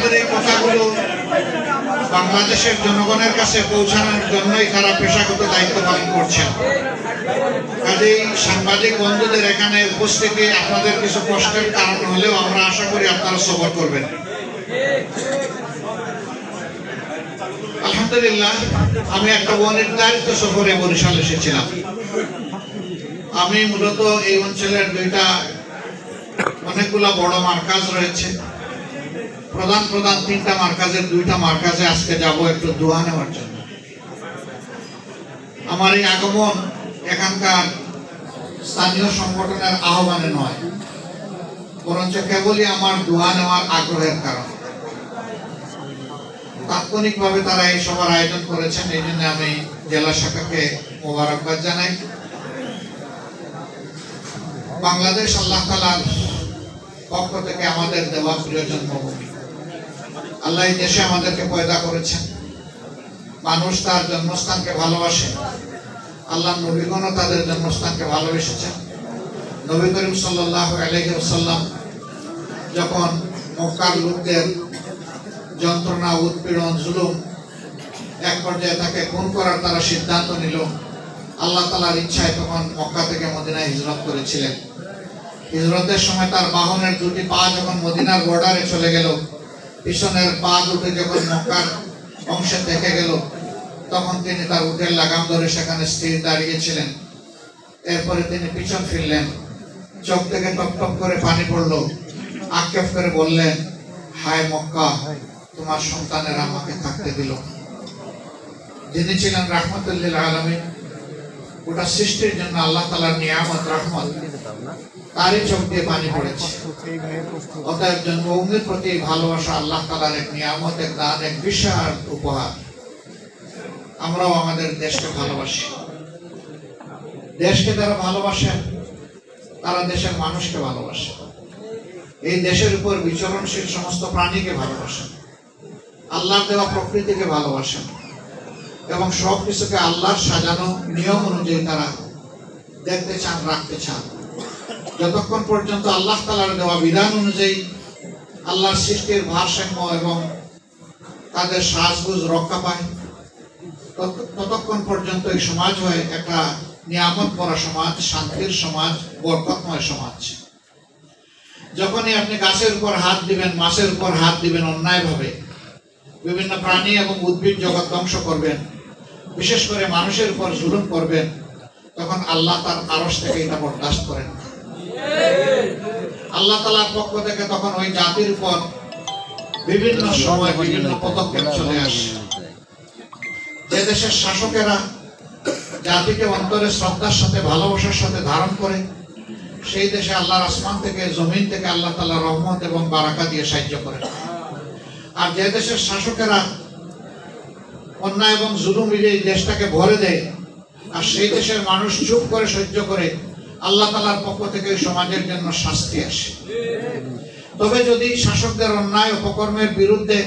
আমাদের এই কথাগুলো বাংলাদেশের জনগণের কাছে পৌঁছানোর জন্যই তারা পেশাগত দায়িত্ব পালন করছেন। কাজেই সাংবাদিক বন্ধুদের এখানে উপস্থিতি আপনাদের কিছু কষ্টের কারণ হলেও আমরা আশা করি আপনারা সবর করবেন। আলহামদুলিল্লাহ, আমি একটা অনির্ধারিত সফরে বরিশাল এসেছিলাম। আমি মূলত এই অঞ্চলের অনেকগুলা বড় মার্কাজ রয়েছে, প্রধান 3টা মার্কাজের 2টা মার্কাজে আজকে যাব একটু দোয়া নেওয়ার জন্য। আমার এই আগমন এখানকার স্থানীয় সংগঠনের আহ্বানে নয়, বরঞ্চ কেবলই আমার দোয়া নেওয়ার আগ্রহের কারণ। তাৎক্ষণিকভাবে তারা এই সভার আয়োজন করেছেন, এই জন্য আমি জেলা শাখাকে মোবারকবাদ জানাই। বাংলাদেশ আল্লাহ তাআলার পক্ষ থেকে আমাদের দেওয়া প্রিয় জন্মভূমি। আল্লাহ এই দেশে আমাদেরকে পয়দা করেছেন। মানুষ তার জন্মস্থানকে ভালোবাসে। আল্লাহ নবীগণও তাদের জন্মস্থানকে ভালোবেসেছেন। নবী করিম সাল্লাল্লাহু আলাইহি ওয়াসাল্লাম যখন মক্কার লোকদের যন্ত্রণা, উৎপীড়ন, জুলুম এক পর্যায়ে তাকে খুন করার তারা সিদ্ধান্ত নিল, আল্লাহ তাআলার ইচ্ছায় তখন মক্কা থেকে মদিনায় হিজরত করেছিলেন। হিজরতের সময় তার বাহনের 2টি পা যখন মদিনার বর্ডারে চলে গেল, পিছনের পা দুটো যখন মক্কার অংশে থেকে গেল, তখন তিনি তার উটের লাগাম ধরে সেখানে স্থির দাঁড়িয়েছিলেন। এরপরে তিনি পিছন ফিরলেন, চোখ থেকে টপ টপ করে পানি পড়ল, আক্ষেপ করে বললেন, হায় মক্কা, তোমার সন্তানেরা আমাকে থাকতে দিল। যিনি ছিলেন রাহমাতুল লিল আলামিন, গোটা সৃষ্টির জন্য আল্লাহ তাআলার নিয়ামত, রহমত, তারই চোখ দিয়ে পানি পড়েছে। অতএব জন্মভূমির প্রতি ভালোবাসা আল্লাহ তাআলার এক নিয়ামত, এক দান, এক বিশাল উপহার। আমরাও আমাদের দেশকে ভালোবাসি। দেশকে যারা ভালোবাসেন তারা দেশের মানুষকে ভালোবাসে। এই দেশের উপর বিচরণশীল সমস্ত প্রাণীকে ভালোবাসেন, আল্লাহর দেওয়া প্রকৃতিকে ভালোবাসেন এবং সব কিছুকে আল্লাহর সাজানো নিয়ম অনুযায়ী তারা দেখতে চান, রাখতে চান। যতক্ষণ পর্যন্ত আল্লাহ তাআলার দেওয়া বিধান অনুযায়ী আল্লাহর সৃষ্টির ভারসাম্য এবং তাদের সাজগুজ রক্ষা পায়, ততক্ষণ পর্যন্ত এই সমাজ হয় একটা নিয়ামত ভরা সমাজ, শান্তির সমাজ, বরকতময় সমাজ। যখনই আপনি গাছের উপর হাত দিবেন, মাছের উপর হাত দিবেন অন্যায়ভাবে, বিভিন্ন প্রাণী এবং উদ্ভিদ জগৎ ধ্বংস করবেন, বিশেষ করে মানুষের উপর জুলুম করবেন, তখন আল্লাহ তার আরশ থেকে এটা বরদাস্ত করেন। আল্লাহ তাআলার পক্ষ থেকে তখন ওই জাতির উপর বিভিন্ন সময় বিভিন্ন পদক্ষেপ চলে আসে। যে দেশের শাসকেরা জাতিকে অন্তরে শ্রদ্ধার সাথে, ভালোবাসার সাথে ধারণ করে, সেই দেশে আল্লাহর আসমান থেকে, জমিন থেকে আল্লাহ তাআলা রহমত এবং বারাকা দিয়ে সাহায্য করেন। আর যে দেশের শাসকেরা অন্যায় এবং জুলুম মিলিয়ে দেশটাকে ভরে দেয়, আর সেই দেশের মানুষ চুপ করে সহ্য করে, আল্লাহ তাআলার পক্ষ থেকে ওই সমাজের জন্য শাস্তি আসে। তবে যদি শাসকদের অন্যায় অপকর্মের বিরুদ্ধে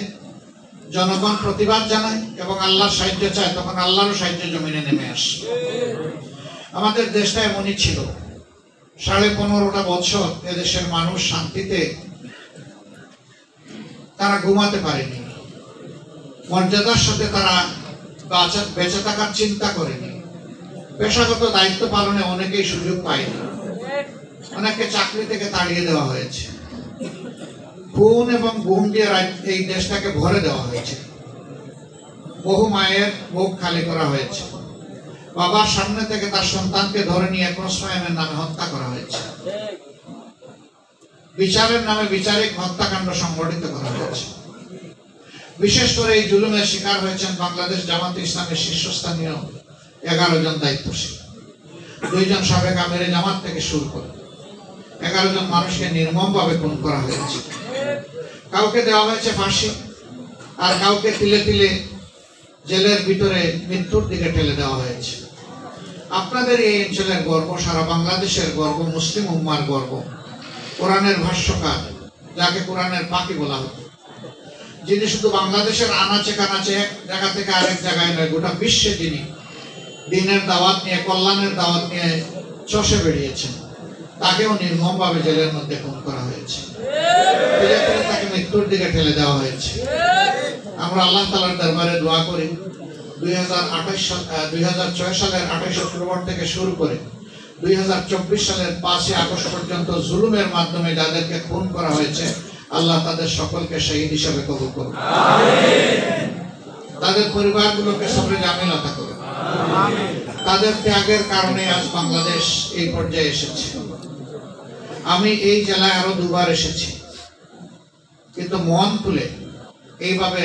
জনগণ প্রতিবাদ জানায় এবং আল্লাহর সাহায্য চায়, তখন আল্লাহরও সাহায্য জমিনে নেমে আসে। আমাদের দেশটা এমনই ছিল। 15.5টা বছর এদেশের মানুষ শান্তিতে তারা ঘুমাতে পারেনি, মর্যাদার সাথে তারা বেঁচে থাকার চিন্তা করেনি। পেশাগত দায়িত্ব পালনে অনেকেই সুযোগ পায়নি, অনেককে চাকরি থেকে তাড়িয়ে দেওয়া হয়েছে, খুন এবং গুম দিয়ে এই দেশটাকে ভরে দেওয়া হয়েছে, বহু মায়ের বুক খালি করা হয়েছে, বাবার সামনে থেকে তার সন্তানকে ধরে নিয়ে প্রশ্রয়ের নামে হত্যা করা হয়েছে, বিচারের নামে বিচারিক হত্যাকাণ্ড সংগঠিত করা হয়েছে। বিশেষ করে এই জুলুমের শিকার হয়েছেন বাংলাদেশ জামাত ইসলামের শীর্ষস্থানীয় 11 জন দায়িত্বশীল। 2 জন সাবেক আমিরে জামাত থেকে শুরু করে 11 জন মানুষকে নির্মমভাবে খুন করা হয়েছে। কাউকে দেওয়া হয়েছে ফাঁসি, আর কাউকে তিলে তিলে জেলের ভিতরে মৃত্যুর দিকে ঠেলে দেওয়া হয়েছে। আপনাদের এই অঞ্চলের গর্ব, সারা বাংলাদেশের গর্ব, মুসলিম উম্মার গর্ব, কোরআনের ভাষ্যকার, যাকে কোরআনের পাখি বলা হতো, যিনি শুধু বাংলাদেশের আনাচে কানাচে এক জায়গা থেকে আরেক জায়গায় নয়, গোটা বিশ্বে যিনি দিনের দাওয়াত নিয়ে, কল্যাণের দাওয়াত নিয়ে চষে বেরিয়েছেন, তাকেও নির্মমভাবে জেলের মধ্যে খুন করা হয়েছে। তাকে মৃত্যুর দিকে ঠেলে দেওয়া হয়েছে। আমরা আল্লাহ তাআলার দরবারে দোয়া করি 2006 সালের 28 অক্টোবর থেকে শুরু করে 2024 সালের 5 আগস্ট পর্যন্ত জুলুমের মাধ্যমে যাদেরকে খুন করা হয়েছে, আল্লাহ তাদের সকলকে শহীদ হিসেবে কবুল করুন। তাদের পরিবারগুলোকে সবরে জামিল আতা করুন। তাদের ত্যাগের কারণে আজ বাংলাদেশ এই পর্যায়ে এসেছে। আমি এই জেলায় আরো দুবার এসেছি, কিন্তু মন খুলে এইভাবে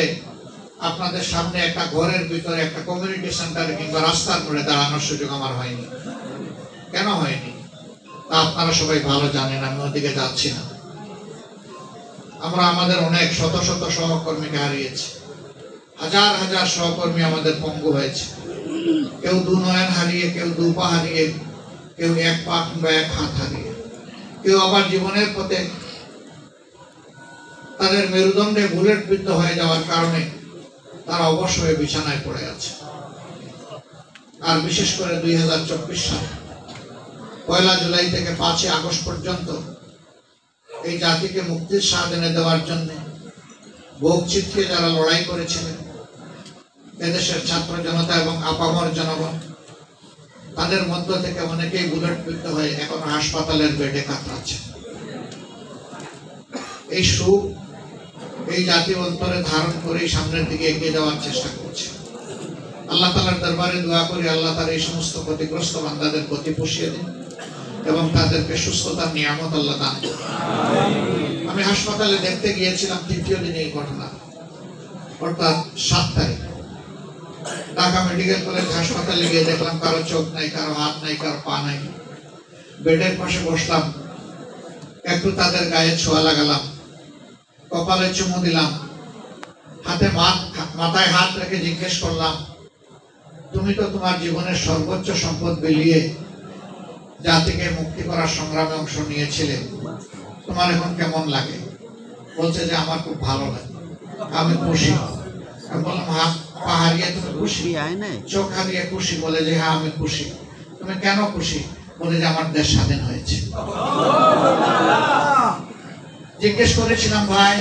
আপনাদের সামনে একটা ঘরের ভিতরে একটা কমিউনিটি সেন্টারে কিংবা রাস্তার মোড়ে দাঁড়ানোর সুযোগ আমার হয়নি। কেন হয়নি তা আপনারা সবাই ভালো জানেন, আমি ওদিকে যাচ্ছি না। আমরা আমাদের অনেক শত শত সহকর্মীকে হারিয়েছি, হাজার হাজার সহকর্মী আমাদের পঙ্গু হয়েছে। কেউ দু নয়ন হারিয়ে, কেউ দু পা হারিয়ে, কেউ এক পা কিংবা এক হাত হারিয়ে, কেউ আবার জীবনের পথে তাদের মেরুদণ্ডে বুলেট বিদ্ধ হয়ে যাওয়ার কারণে তারা অবশ্যই বিছানায় পড়ে আছে। আর বিশেষ করে 2024 সাল 1 জুলাই থেকে 5 আগস্ট পর্যন্ত এই জাতিকে মুক্তির স্বাদ এনে দেওয়ার জন্য বুক চিতিয়ে যারা লড়াই করেছিলেন, এদেশের ছাত্র জনতা এবং আপামর জনগণ, তাদের মধ্য থেকে অনেকেই বুলেট বিদ্ধ হয়ে এখন হাসপাতালের বেডে কাতরাচ্ছে। এই সুখ এই জাতি অন্তরে ধারণ করে সামনের দিকে এগিয়ে যাওয়ার চেষ্টা করছে। আল্লাহ তাআলার দরবারে দোয়া করি, আল্লাহ তাআলা এই সমস্ত ক্ষতিগ্রস্ত বান্দাদের গতি পুষিয়ে দিন এবং তাদেরকে সুস্থতার নিয়ামত আল্লাহ দান করুন। আমি হাসপাতালে দেখতে গিয়েছিলাম 3য় দিনে এই ঘটনা, অর্থাৎ 7 তারিখ ঢাকা মেডিকেল কলেজ হাসপাতালে গিয়ে দেখলাম কারো চোখ নাই, কারো হাত নাই, কারো পা নাই। বেডের পাশে বসলাম, একটু তাদের গায়ে ছোঁয়া লাগালাম, কপালে চুমু দিলাম, মাথায় হাত রেখে জিজ্ঞেস করলাম, তুমি তো তোমার জীবনের সর্বোচ্চ সম্পদ বিলিয়ে জাতিকে মুক্তি করার সংগ্রামে অংশ নিয়েছিলে, তোমার এখন কেমন লাগে? বলছে যে আমার খুব ভালো লাগে, আমি খুশি। আমি বললাম, হাত পা হারিয়ে তুমি খুশি? চোখ হারিয়ে খুশি? বলে যে হ্যাঁ আমি খুশি। তুমি কেন খুশি? বলে যে আমার দেশ স্বাধীন হয়েছে। জিজ্ঞেস করেছিলাম, ভাই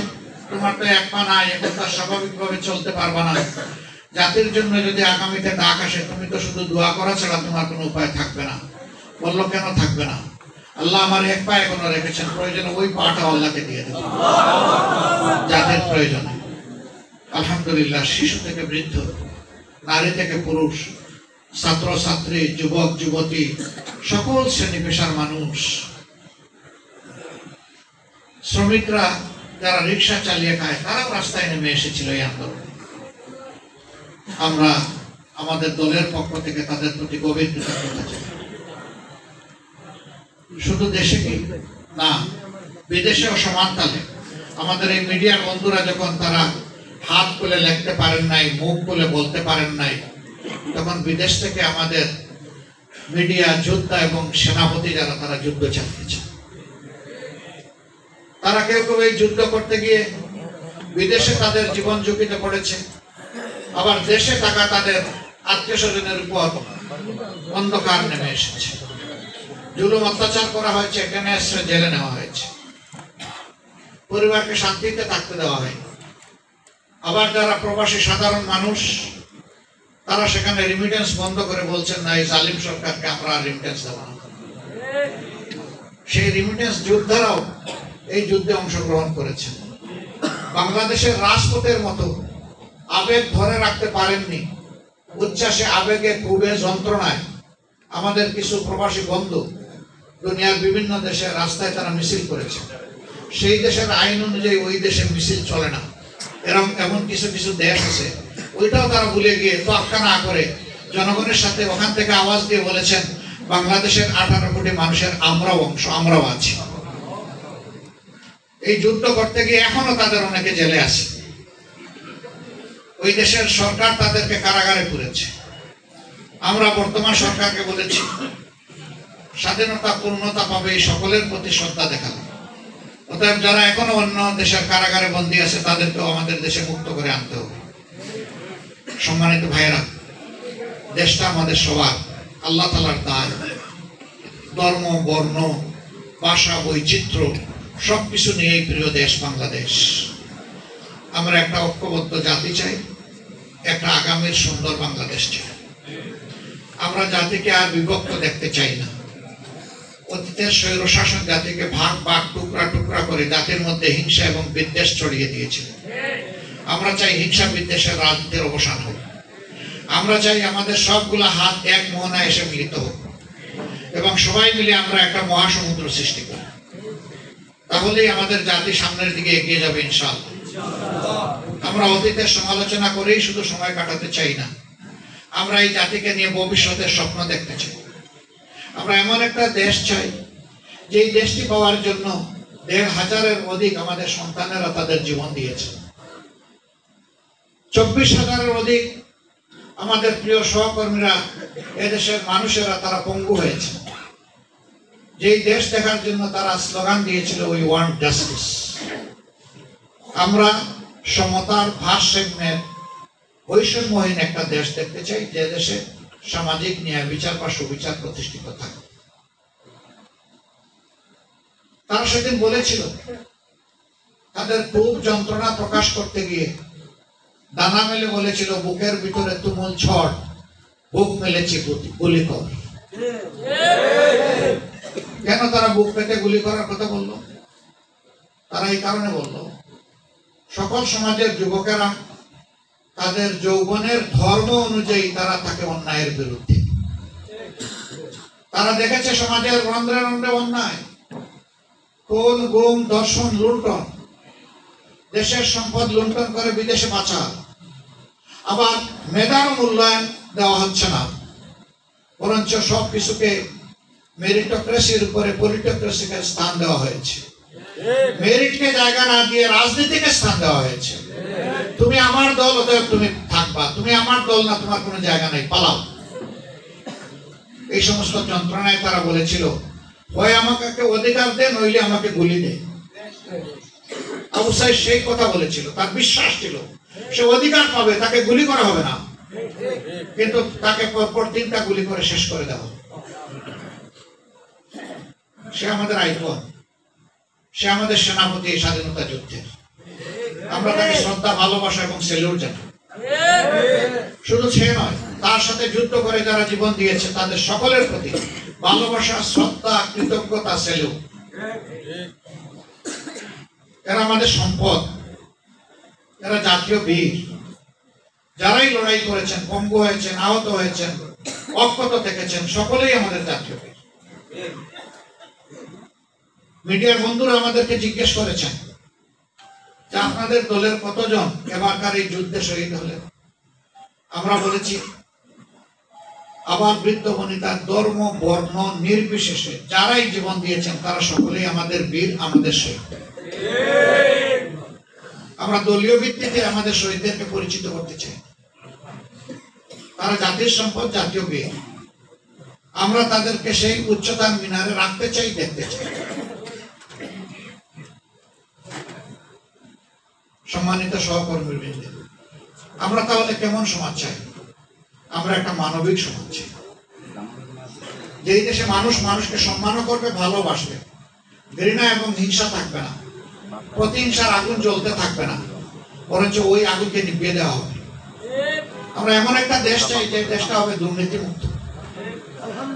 তোমার তো এক পা নাই, এখন তো স্বাভাবিকভাবে চলতে পারবা না, জাতির জন্য যদি আগামীতে ডাক আসে তুমি তো শুধু দোয়া করা ছাড়া তোমার কোনো উপায় থাকবে না। বললো, কেন থাকবে না? আল্লাহ আমার এক পা এখনো রেখেছেন, প্রয়োজনে ওই পাটা আল্লাহকে দিয়ে দেব জাতির প্রয়োজনে। আলহামদুলিল্লাহ, শিশু থেকে বৃদ্ধ, নারী থেকে পুরুষ, ছাত্র ছাত্রী, যুবক যুবতী, সকল শ্রেণী পেশার মানুষ, শ্রমিকরা যারা রিক্সা চালিয়ে খায় তারাও রাস্তায় নেমে এসেছিল এই আন্দোলনে। আমরা আমাদের দলের পক্ষ থেকে তাদের প্রতি গভীর কৃতজ্ঞতা জানাই। শুধু দেশে কি না, বিদেশেও সমান তালে আমাদের এই মিডিয়ার বন্ধুরা যখন তারা হাত খুলে লিখতে পারেন নাই, মুখ খুলে বলতে পারেন নাই, তখন বিদেশ থেকে আমাদের মিডিয়া যোদ্ধা এবং সেনাপতি যারা তারা যুদ্ধ চালিয়েছে। তারা কেউ কেউ এই যুদ্ধ করতে গিয়ে বিদেশে তাদের জীবন ঝুঁকিতে পড়েছে, আবার দেশে থাকা তাদের আত্মীয় স্বজনের উপর অন্ধকার নেমে এসেছে। জুলুম অত্যাচার করা হয়েছে, এখানে এসে জেলে নেওয়া হয়েছে, পরিবারকে শান্তিতে থাকতে দেওয়া হয়নি। আবার যারা প্রবাসী সাধারণ মানুষ, তারা সেখানে রিমিটেন্স বন্ধ করে বলছেন না, এই জালিম সরকারকে আমরা রিমিটেন্স দেব না। সেই রিমিটেন্স যোদ্ধারাও এই যুদ্ধে অংশগ্রহণ করেছেন। বাংলাদেশের রাজপথের মতো আবেগ ধরে রাখতে পারেননি, উচ্ছ্বাসে, আবেগে, ক্ষোভে, যন্ত্রণায় আমাদের কিছু প্রবাসী বন্ধু দুনিয়ার বিভিন্ন দেশের রাস্তায় তারা মিছিল করেছে। সেই দেশের আইন অনুযায়ী ওই দেশে মিছিল চলে না, এমন কিছু কিছু দেশ আছে, ওইটাও তারা ভুলে গিয়ে তোয়াক্কা না করে জনগণের সাথে ওখান থেকে আওয়াজ দিয়ে বলেছেন, বাংলাদেশের 18 কোটি মানুষের আমরাও অংশ, আমরাও আছি। এই যুদ্ধ করতে গিয়ে এখনো তাদের অনেকে জেলে আছে। ওই দেশের সরকার তাদেরকে কারাগারে পুরেছে। আমরা বর্তমান সরকারকে বলেছি, স্বাধীনতা পূর্ণতা পাবে এই সকলের প্রতি শ্রদ্ধা দেখাবে। অতএব যারা এখনো অন্য দেশের কারাগারে বন্দী আছে তাদেরকেও আমাদের দেশে মুক্ত করে আনতে হবে। সম্মানিত ভাইয়েরা, দেশটা আমাদের সবার, আল্লাহ তাআলার দান। ধর্ম, বর্ণ, ভাষা, বৈচিত্র্য সবকিছু নিয়েই প্রিয় দেশ বাংলাদেশ। আমরা একটা ঐক্যবদ্ধ জাতি চাই, একটা আগামীর সুন্দর বাংলাদেশ চাই। আমরা জাতিকে আর বিভক্ত দেখতে চাই না। অতীতের স্বৈরশাসন জাতিকে ভাগ ভাগ টুকরা টুকরা করে জাতির মধ্যে হিংসা এবং বিদ্বেষ ছড়িয়ে দিয়েছিল। আমরা চাই হিংসা বিদ্বেষের রাজনীতির অবসান হোক। আমরা চাই আমাদের সবগুলা হাত এক মোহনায় এসে মিলিত হোক এবং সবাই মিলে আমরা একটা মহাসমুদ্র সৃষ্টি করি। তাহলেই আমাদের জাতি সামনের দিকে এগিয়ে যাবে ইনশাআল্লাহ। আমরা অতীতের সমালোচনা করেই শুধু সময় কাটাতে চাই না, আমরা এই জাতিকে নিয়ে ভবিষ্যতের স্বপ্ন দেখতে চাই। আমরা এমন একটা দেশ চাই যেই দেশটি পাওয়ার জন্য ১৫০০-এর অধিক আমাদের সন্তানেরা তাদের জীবন দিয়েছে। ২৪,০০০-এর অধিক আমাদের প্রিয় সহকর্মীরা, এদেশের মানুষেরা তারা পঙ্গু হয়েছে। যেই দেশ দেখার জন্য তারা স্লোগান দিয়েছিল, উই ওয়ান্ট জাস্টিস। আমরা সমতার, ভারসাম্যের, বৈষম্যহীন একটা দেশ দেখতে চাই, যে দেশে সামাজিক ন্যায় বিচার বা সুবিচার প্রতিষ্ঠিত থাকে। তারা সেদিন বলেছিল তাদের খুব যন্ত্রণা প্রকাশ করতে গিয়ে দানা মেলে বলেছিল, বুকের ভিতরে তুমুল ঝড়, বুক মেলেছি গুলি কর। কেন তারা বুক পেতে গুলি করার কথা বলল? তারা এই কারণে বলল, সকল সমাজের যুবকেরা তাদের যৌবনের ধর্ম অনুযায়ী তারা থাকে অন্যায়ের বিরুদ্ধে। তারা দেখেছে সমাজের রন্ধ্রে রন্ধ্রে অন্যায়, খুন, গুম, ধর্ষণ, লুণ্ঠন, দেশের সম্পদ লুণ্ঠন করে বিদেশে পাচার। আবার মেধার মূল্যায়ন দেওয়া হচ্ছে না, বরঞ্চ সবকিছুকে মেরিটোক্রেসির উপরে পলিটোক্রেসিকে স্থান দেওয়া হয়েছে। মেরিটকে জায়গা না দিয়ে রাজনীতিকে স্থান দেওয়া হয়েছে। তুমি আমার দল, অতএব তুমি থাকবা, তুমি আমার দল না, তোমার কোনো জায়গা নেই, পালাও। এই সমস্ত যন্ত্রণায় তারা বলেছিল, হয় আমাকে অধিকার দে, নইলে আমাকে গুলি দে। আবু সাইদ সেই কথা বলেছিল, তার বিশ্বাস ছিল সে অধিকার পাবে, তাকে গুলি করা হবে না, কিন্তু তাকে পরপর ৩টা গুলি করে শেষ করে দেওয়া। সে আমাদের আইকন, সে আমাদের সেনাপতি এই স্বাধীনতা যুদ্ধে। আমরা তাকে শ্রদ্ধা, ভালোবাসা এবং সেলিউট জানাই। শুধু সে নয়, তার সাথে যুদ্ধ করে যারা জীবন দিয়েছে তাদের সকলের প্রতি ভালোবাসা, শ্রদ্ধা, কৃতজ্ঞতা, সেলিউট। এরা আমাদের সম্পদ, এরা জাতীয় বীর। যারাই লড়াই করেছেন, পঙ্গু হয়েছেন, আহত হয়েছেন, অক্ষত থেকেছেন, সকলেই আমাদের জাতীয় বীর। মিডিয়ার বন্ধুরা আমাদেরকে জিজ্ঞেস করেছেন যে আপনাদের দলের কতজন এবারকার এই যুদ্ধে শহীদ হলেন। আমরা বলেছি, আবার বৃদ্ধ বনিতা, ধর্ম, বর্ণ নির্বিশেষে যারাই জীবন দিয়েছেন তারা সকলেই আমাদের বীর, আমাদের শহীদ। আমরা দলীয় ভিত্তিতে আমাদের শহীদদেরকে পরিচিত করতে চাই। তারা জাতির সম্পদ, জাতীয় বীর। আমরা তাদেরকে সেই উচ্চতার মিনারে রাখতে চাই, দেখতে চাই। সম্মানিত সহকর্মীবৃন্দ, আমরা তাহলে কেমন সমাজ চাই? আমরা একটা মানবিক সমাজ চাই, যেই দেশে মানুষ মানুষকে সম্মানও করবে, ভালোবাসবে, ঘৃণা এবং হিংসা থাকবে না, প্রতিহিংসার আগুন জ্বলতে থাকবে না, বরঞ্চ ওই আগুনকে নিভিয়ে দেওয়া হবে। আমরা এমন একটা দেশ চাই যে দেশটা হবে দুর্নীতি মুক্ত।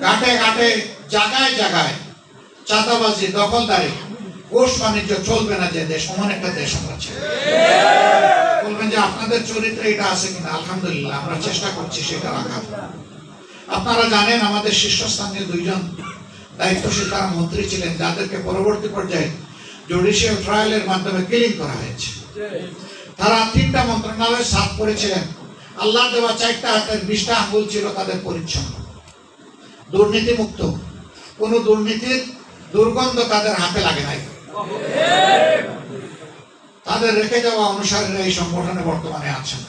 ঘাটে ঘাটে, জায়গায় জায়গায় চাঁদাবাজি, দখলদারি, ঘুষ বাণিজ্য চলবে না যে দেশ, এমন একটা দেশ আমরা চাই। বলবেন যে আপনাদের চরিত্রে এটা আছে কিনা? আলহামদুলিল্লাহ, আমরা চেষ্টা করছি সেটা রাখার। আপনারা জানেন আমাদের শীর্ষস্থানীয় 2জন দায়িত্বশীল তারা মন্ত্রী ছিলেন, যাদেরকে পরবর্তী পর্যায়ে জুডিশিয়াল ট্রায়ালের মাধ্যমে কিলিং করা হয়েছে। তারা 3টা মন্ত্রণালয়ে সাফ করেছিলেন। আল্লাহ দেওয়া 4টা হাতের 20টা আঙ্গুল ছিল তাদের পরিচ্ছন্ন, দুর্নীতি মুক্ত। কোন দুর্নীতির দুর্গন্ধ তাদের হাতে লাগে নাই। তাদের রেখে যাওয়া অনুসারীরা এই সংগঠনে বর্তমানে আছেন।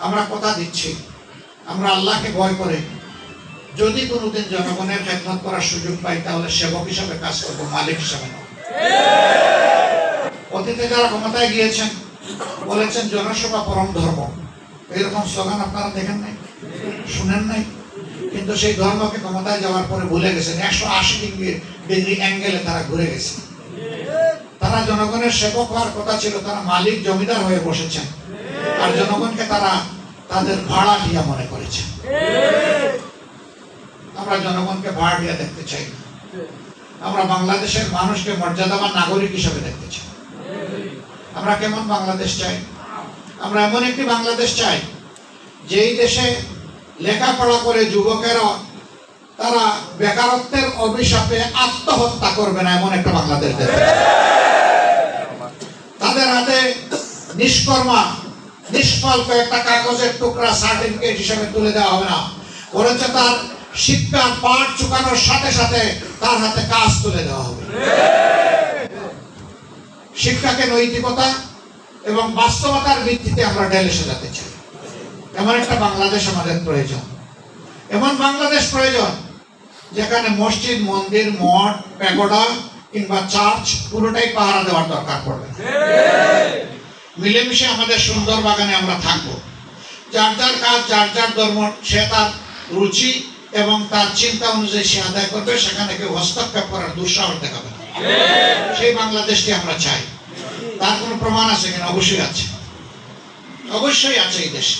আমরা কথা দিচ্ছি, আমরা আল্লাহকে ভয় করে যদি কোনোদিন জনগণের খেদমত করার সুযোগ পাই, তাহলে সেবক হিসাবে কাজ করবো, মালিক হিসাবে নয়। অতীতে যারা ক্ষমতায় গিয়েছেন বলেছেন জনসেবা পরম ধর্ম, এরকম স্লোগান আপনারা দেখেন নাই, শুনেন নাই, কিন্তু সেই ধর্মকে ক্ষমতায় যাওয়ার পরে ভুলে গেছেন। 180 ডিগ্রি অ্যাঙ্গেলে তারা ঘুরে গেছে। তারা তারা জনগণের সেবক হওয়ার কথা ছিল, তারা মালিক জমিদার হয়ে বসেছেন, আর জনগণকে তারা তাদের ভাড়াটিয়া মনে করেছে। আমরা জনগণকে ভাড়াটিয়া দেখতে চাই না, আমরা বাংলাদেশের মানুষকে মর্যাদাবান নাগরিক হিসেবে দেখতে চাই। আমরা কেমন বাংলাদেশ চাই? আমরা এমন একটি বাংলাদেশ চাই যেই দেশে লেখাপড়া করে যুবকেরা তারা বেকারত্বের অভিশাপে আত্মহত্যা করবে না, এমন একটা বাংলাদেশ দেবে। তাদের হাতে নিষ্কর্মা নিষ্ফল কয়েকটা কাগজের টুকরা সার্টিফিকেট হিসেবে তুলে দেওয়া হবে না, বরঞ্চ তার শিক্ষার পাঠ চুকানোর সাথে সাথে তার হাতে কাজ তুলে দেওয়া হবে। শিক্ষাকে নৈতিকতা এবং বাস্তবতার ভিত্তিতে আমরা ঢেলে সাজাতে চাই। এমন একটা বাংলাদেশ আমাদের প্রয়োজন, এমন বাংলাদেশ প্রয়োজন যেখানে মসজিদ, মন্দির, মঠ, প্যাগোডা কিংবা চার্চ পুরোটাই পাহারা দেওয়ার দরকার পড়বে না। মিলেমিশে আমাদের সুন্দর বাগানে আমরা থাকবো। যার যার কাজ, যার যার ধর্ম, সে তার রুচি এবং তার চিন্তা অনুযায়ী সে আদায় করবে, সেখানে কেউ হস্তক্ষেপ করার দুঃসাহস দেখাবে না। সেই বাংলাদেশটি আমরা চাই। তার কোনো প্রমাণ আছে কিনা? অবশ্যই আছে, অবশ্যই আছে। এই দেশে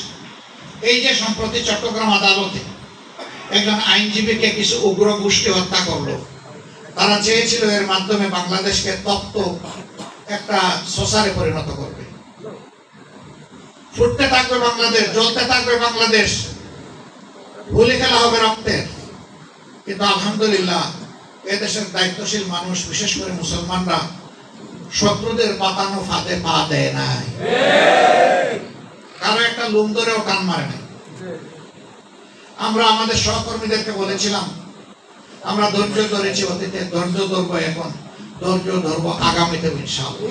এই যে সম্প্রতি চট্টগ্রাম আদালতে একজন আইনজীবীকে কিছু উগ্র গোষ্ঠী হত্যা করলো, তারা চেয়েছিল এর মাধ্যমে বাংলাদেশকে তপ্ত একটা সোসারে পরিণত করবে। ফুটতে থাকবে বাংলাদেশ, জ্বলতে থাকবে বাংলাদেশ, ভুলে খেলা হবে রক্তের। কিন্তু আলহামদুলিল্লাহ এদেশের দায়িত্বশীল মানুষ, বিশেষ করে মুসলমানরা, শত্রুদের পাতানো ফাঁদে পা দেয় নাই, কারো একটা লুম ধরেও টান মারে নাই। আমরা আমাদের সহকর্মীদেরকে বলেছিলাম, আমরা ধৈর্য ধরেছি অতীতে, ধৈর্য ধরবো, এখন ধৈর্য ধরবো আগামীতে ইনশাআল্লাহ।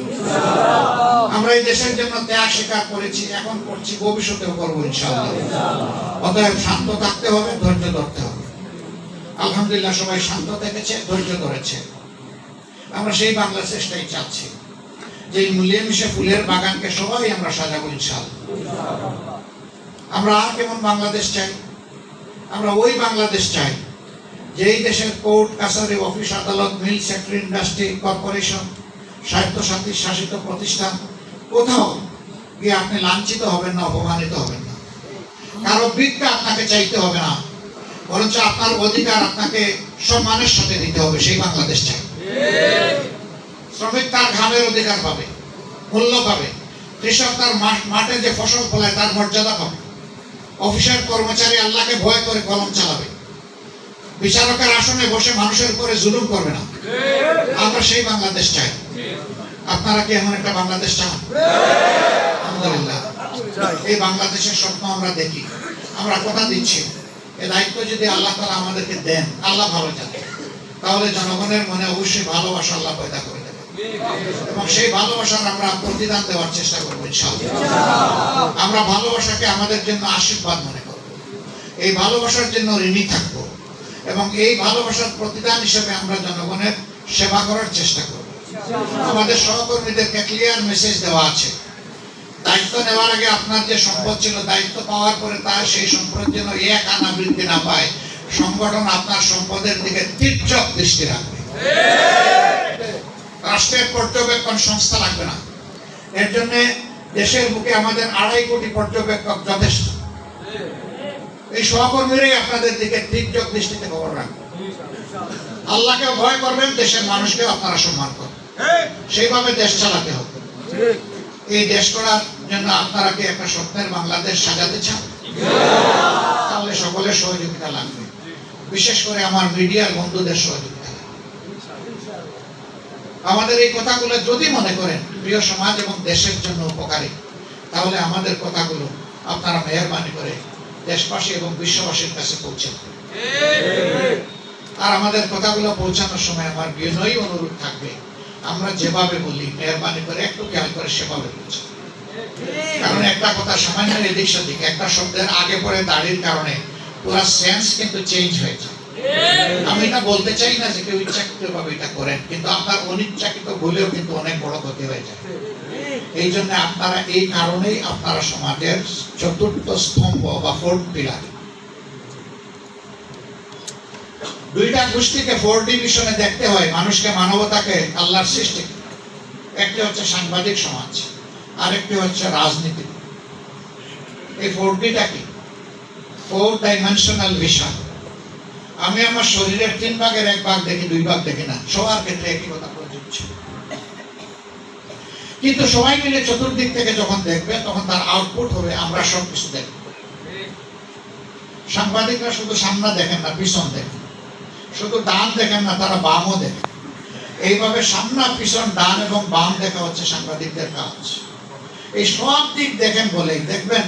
আমরা এই দেশের জন্য ত্যাগ স্বীকার করেছি, এখন করছি, ভবিষ্যতেও করবো ইনশাআল্লাহ। অতএব শান্ত থাকতে হবে, ধৈর্য ধরতে হবে। আলহামদুলিল্লাহ সবাই শান্ত থেকেছে, ধৈর্য ধরেছে। আমরা সেই বাংলাদেশটাই চাচ্ছি, যে মিলেমিশে ফুলের বাগানকে সবাই আমরা সাজাবো ইনশাআল্লাহ। আমরা আর কেমন বাংলাদেশ চাই? আমরা ওই বাংলাদেশ চাই যেই দেশের কোর্ট, কাছারি, অফিস, আদালত, মিল, সেক্টর, ইন্ডাস্ট্রি, কর্পোরেশন, স্বায়ত্তশাসিত শাসিত প্রতিষ্ঠান, কোথাও গিয়ে আপনি লাঞ্ছিত হবেন না, অপমানিত হবেন না, কারো ভিক্ষা আপনাকে চাইতে হবে না, বরঞ্চ আপনার অধিকার আপনাকে সম্মানের সাথে দিতে হবে। সেই বাংলাদেশ চাই। শ্রমিক তার ঘামের অধিকার পাবে, মূল্য পাবে। কৃষক তার মাঠে যে ফসল ফলায় তার মর্যাদা পাবে। অফিসের কর্মচারী আল্লাহকে ভয় করে কলম চালাবে। বিচারকের আসনে বসে মানুষের উপরে জুলুম করবে না। আমরা সেই বাংলাদেশ চাই। আপনারা কি এমন একটা বাংলাদেশ চান? আলহামদুলিল্লাহ এই বাংলাদেশের স্বপ্ন আমরা দেখি। আমরা কথা দিচ্ছি, এ দায়িত্ব যদি আল্লাহ তাআলা আমাদেরকে দেন, আল্লাহ ভালো জানেন, তাহলে জনগণের মনে অবশ্যই ভালোবাসা আল্লাহ পয়দা করে দেবেন, এবং সেই ভালোবাসার আমরা প্রতিদান দেওয়ার চেষ্টা করবো ইনশাআল্লাহ। আমরা ভালোবাসাকে আমাদের জন্য আশীর্বাদ মনে করব, এই ভালোবাসার জন্য ঋণী থাকবো, এবং এই ভালোবাসার প্রতিদান হিসেবে আমরা জনগণের সেবা করার চেষ্টা করব। আমাদের সহকর্মীদেরকে ক্লিয়ার মেসেজ দেওয়া আছে, দায়িত্ব নেওয়ার আগে আপনার যে সম্পদ ছিল, দায়িত্ব পাওয়ার পরে তার সেই সম্পদ যেন এক আনা বৃদ্ধি না পায়। সংগঠন আপনার সম্পদের দিকে তীর্যক দৃষ্টি রাখবে। রাষ্ট্রের পর্যবেক্ষণ সংস্থা লাগবে না। এর জন্য দেশের বুকে আমাদের 2.5 কোটি পর্যবেক্ষক যথেষ্ট। এই সহকর্মীরাই আপনাদের দিকে তীর্যক দৃষ্টিতে খবর রাখবে। আল্লাহকে ভয় করবেন, দেশের মানুষকে আপনারা সম্মান করবেন। সেইভাবে দেশ চালাতে হবে। এই দেশ করার জন্য আপনারা কি একটা স্বপ্নের বাংলাদেশ সাজাতে চান? তাহলে সকলের সহযোগিতা লাগবে, বিশেষ করে আমার মিডিয়ার বন্ধুদের সহযোগিতা। আমাদের এই কথাগুলো যদি মনে করেন প্রিয় সমাজ এবং দেশের জন্য উপকারী, তাহলে আমাদের কথাগুলো আপনারা মেহেরবানি করে দেশবাসী এবং বিশ্ববাসীর কাছে পৌঁছে দেবেন। আর আমাদের কথাগুলো পৌঁছানোর সময় আমার বিনয়ী অনুরোধ থাকবে, আমরা যেভাবে বলি মেহেরবানি করে একটু খেয়াল করে সেভাবে বলছি। কারণ একটা কথা সামান্য এদিক সেদিক, একটা শব্দের আগে পরে দাঁড়ির কারণে পুরো সেন্স কিন্তু চেঞ্জ হয়ে যায়। আমি এটা বলতে চাই না যে কেউ ইচ্ছাকৃতভাবে এটা করেন, কিন্তু আপনার অনিচ্ছাকৃত ভুলেও কিন্তু অনেক বড় ক্ষতি হয়ে যায়। এই জন্য আপনারা এই কারণেই আপনারা সমাজের চতুর্থ স্তম্ভ বা ফোর্থ পিলার। দুইটা গোষ্ঠীকে 4 ডিভিশনে দেখতে হয়, মানুষকে, মানবতাকে, আল্লাহর সৃষ্টি। একটি হচ্ছে সাংবাদিক সমাজ, আরেকটি হচ্ছে রাজনীতি। এই 4Dটা কি? 4 ডাইমেনশনাল ভিশন। আমি আমার শরীরের 3 ভাগের 1 ভাগ দেখি, 2 ভাগ দেখি না। সবার ক্ষেত্রে একই কথা প্রযোজ্য। কিন্তু সবাই মিলে চতুর্দিক থেকে যখন দেখবে তখন তার আউটপুট হবে আমরা সবকিছু দেখব। সাংবাদিকরা শুধু সামনে দেখেন না, পিছন দেখেন। শুধু ডান দেখেন না, তারা বামও দেখেন। এইভাবে সামনা, পিছন, ডান এবং বাম দেখা হচ্ছে সাংবাদিকদের কাজ। এই সব দিক দেখেন বলেই দেখবেন,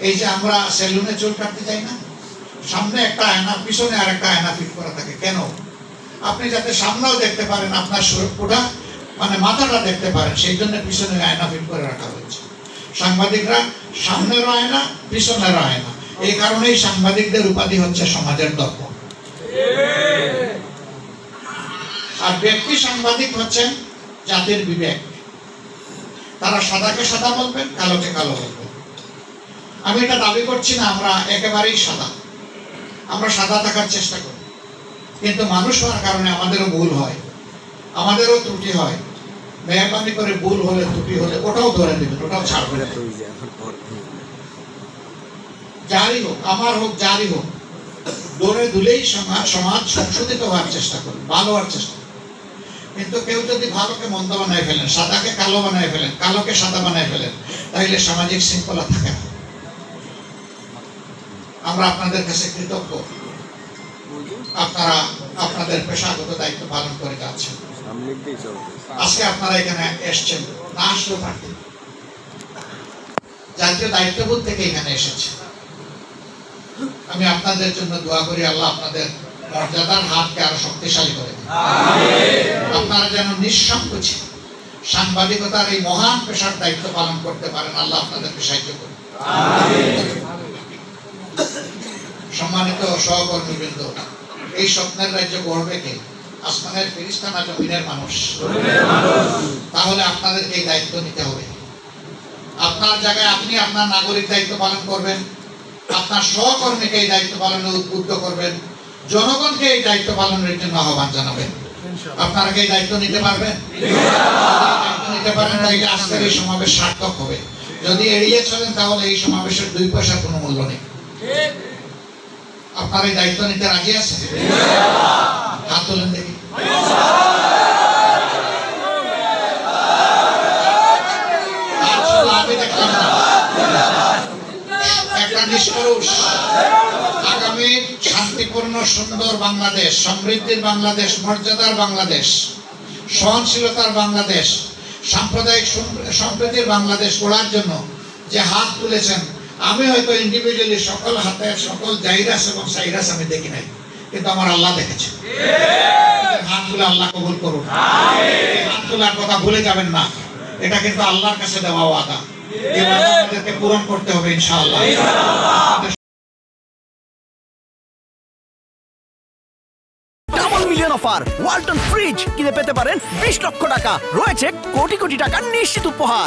এই যে আমরা সেলুনে চুল কাটতে যাই না, সামনে একটা আয়না, পিছনে আর একটা আয়না ফিট করা থাকে। কেন? আপনি যাতে সামনেও দেখতে পারেন, আপনার পুরা মানে মাথাটা দেখতে পারেন, সেই জন্য পিছনে আয়না ফিট করে রাখা হয়েছে। সাংবাদিকরা সামনেরও আয়না, পিছনেরও আয়না। এই কারণেই সাংবাদিকদের উপাধি হচ্ছে সমাজের দর্পণ। আর ব্যক্তি সাংবাদিক হচ্ছেন জাতির বিবেক। তারা সাদাকে সাদা বলবেন, কালোকে কালো বলবেন। আমি এটা দাবি করছি না আমরা একেবারেই সাদা, আমরা সাদা থাকার চেষ্টা করি, কিন্তু মানুষ হওয়ার কারণে আমাদেরও ভুল হয়, আমাদেরও ত্রুটি হয়। মেহরবানি করে ভুল হলে, ত্রুটি হলে ওটাও ধরে দেবেন, ওটাও ছাড়বেন। যারই হোক, আমার হোক, যারই হোক, দৌড়ে দুলেই সমাজ সংশোধিত হওয়ার চেষ্টা করুন, ভালো হওয়ার চেষ্টা করুন। কিন্তু কেউ যদি ভালোকে মন্দ বানায় ফেলেন, সাদাকে কালো বানায় ফেলেন, কালোকে সাদা বানায় ফেলেন, তাহলে সামাজিক শৃঙ্খলা থাকে না। আমরা আপনাদের কাছে কৃতজ্ঞ, আপনারা আপনাদের পেশাগত দায়িত্ব পালন করে যাচ্ছেন। আজকে আপনারা এখানে এসছেন, না আসলেও পারতেন। জাতীয় দায়িত্ববোধ থেকে এখানে এসেছে। আমি আপনাদের জন্য দোয়া করি, আল্লাহ আপনাদের মর্যাদার হাতকে আরো শক্তিশালী করে দেন। আপনারা যেন নিঃসংকোচে সাংবাদিকতার এই মহান পেশার দায়িত্ব পালন করতে পারেন। আল্লাহ আপনাদেরকে সাহায্য করুন। সম্মানিত সহকর্মীবৃন্দ, এই স্বপ্নের রাজ্য গড়বে কে? আসমানের ফেরেশতা না জমিনের মানুষ? তাহলে আপনাদেরকে এই দায়িত্ব নিতে হবে। আপনার জায়গায় আপনি আপনার নাগরিক দায়িত্ব পালন করবেন, আপনার সহকর্মীকে এই দায়িত্ব পালনে উদ্বুদ্ধ করবেন, জনগণকে এই দায়িত্ব পালনের জন্য আহ্বান জানাবেন। আপনারা কি এই দায়িত্ব নিতে পারবেন? দায়িত্ব নিতে পারেন, তাই আজকের এই সমাবেশ সার্থক হবে। যদি এড়িয়ে চলেন তাহলে এই সমাবেশের 2 পয়সার কোনো মূল্য নেই। আপনারা এই দায়িত্ব নিতে রাজি আছেন? হাত তোলেন দেখি। আমি দেখলাম না। একটা নিষ্কলুষ আগামী শান্তিপূর্ণ সুন্দর বাংলাদেশ, সমৃদ্ধির বাংলাদেশ, মর্যাদার বাংলাদেশ, সহনশীলতার বাংলাদেশ, সাম্প্রদায়িক সম্প্রীতির বাংলাদেশ গড়ার জন্য যে হাত তুলেছেন, আমি হয়তো ইন্ডিভিজুয়ালি সকল হাতের সকল জাইরাস এবং সাইরাস আমি দেখি নাই, কিন্তু আমার আল্লাহ দেখেছে। হাত তুলে আল্লাহ কবুল করুন। হাত তোলার কথা ভুলে যাবেন না, এটা কিন্তু আল্লাহর কাছে দেওয়া ওয়াদা। এই ওয়াদা আমাদেরকে পূরণ করতে হবে ইনশাআল্লাহ। Double million offer Walton fridge কিনে পেতে পারেন 20 লক্ষ টাকা, রয়েছে কোটি কোটি টাকার নিশ্চিত উপহার।